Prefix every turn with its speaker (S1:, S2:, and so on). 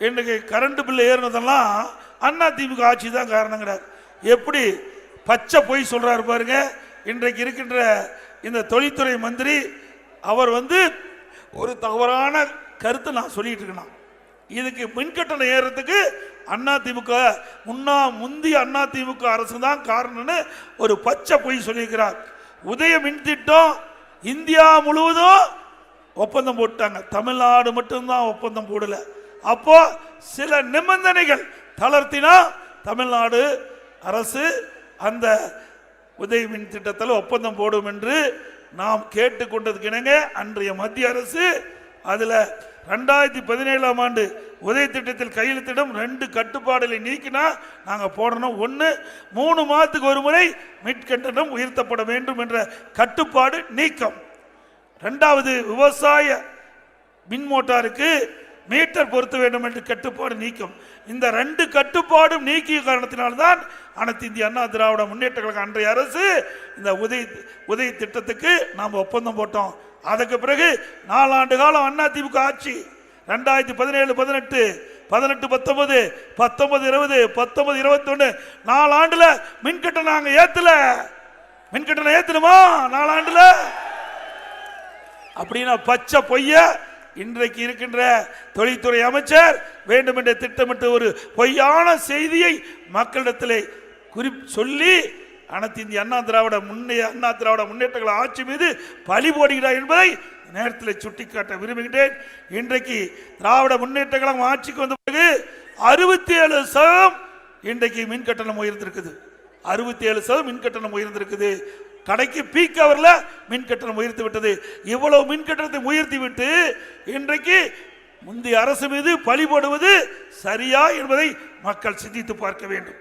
S1: இன்றைக்கு current bill ஏறினதெல்லாம் Anna DMK ஆட்சி தான் காரணம் கிடையாது. எப்படி பச்சை பொய் சொல்றாரு பாருங்க. இன்றைக்கு இருக்கின்ற இந்த தொழில்துறை மந்திரி அவர் ஒரு தவறான கருத்தை நான் சொல்லிட்டு இருக்கேன். இதுக்கு மின்கட்டணம் ஏறதுக்கு அதிமுக முந்தைய அதிமுக அரசு தான் காரணம்னு ஒரு பச்சை பொய் சொல்லியிருக்கிறார். உதய மின் திட்டம் இந்தியா முழுவதும் ஒப்பந்தம் போட்டாங்க, தமிழ்நாடு மட்டும்தான் ஒப்பந்தம் போடல. அப்போ சில நிபந்தனைகள் தளர்த்தினா தமிழ்நாடு அரசு அந்த உதய மின் திட்டத்தில் ஒப்பந்தம் போடும் என்று நாம் கேட்டுக்கொண்டதுக்கு இணங்க அன்றைய மத்திய அரசு அதுல 2017ஆம் ஆண்டு உதய திட்டத்தில் கையெழுத்திடம் 2 கட்டுப்பாடுகளை நீக்கினா நாங்க போடணும். 1, 3 மாதத்துக்கு ஒரு முறை மின்கட்டணம் உயர்த்தப்பட வேண்டும் என்ற கட்டுப்பாடு நீக்கம். 2வது விவசாய மின் மோட்டாருக்கு மீட்டர் பொருத்த வேண்டும் என்று கட்டுப்பாடு நீக்கம். இந்த 2 கட்டுப்பாடும் நீக்கிய காரணத்தினால்தான் அனைத்து இந்திய அண்ணா திராவிட முன்னேற்ற கழக அன்றைய அரசு இந்த உதய திட்டத்துக்கு நாம் ஒப்பந்தம் போட்டோம். அதுக்கு பிறகு 4 ஆண்டு காலம் அதிமுக ஆட்சி 2017, 18, 19, 20, 19, 21 4 ஆண்டுல மின்கட்டணம் நாங்க ஏத்தல. மின்கட்டணம் ஏத்தணுமா 4 ஆண்டுல? அப்படின்னா பச்சை பொய்ய இன்றைக்கு இருக்கின்ற தொழில்துறை அமைச்சர் வேண்டும் என்ற திட்டமிட்டு ஒரு பொய்யான செய்தியை மக்களிடத்திலே சொல்லி அனைத்து இந்திய அண்ணா திராவிட முன்னேற்ற ஆட்சி மீது பழி போடுகிறார் என்பதை நேரத்தில் சுட்டிக்காட்ட விரும்புகின்றேன். இன்றைக்கு திராவிட முன்னேற்ற கழகம் ஆட்சிக்கு வந்த பிறகு 67% இன்றைக்கு மின் கட்டணம் உயர்ந்திருக்குது. 67% மின் கட்டணம் உயர்ந்திருக்குது. கடைக்கு பீக் அவர்ல மின் கட்டணம் உயர்த்தி விட்டது. இவ்வளவு மின் கட்டணத்தை உயர்த்தி விட்டு இன்றைக்கு முந்தைய அரசு மீது பழி போடுவது சரியா என்பதை மக்கள் சிந்தித்து பார்க்க வேண்டும்.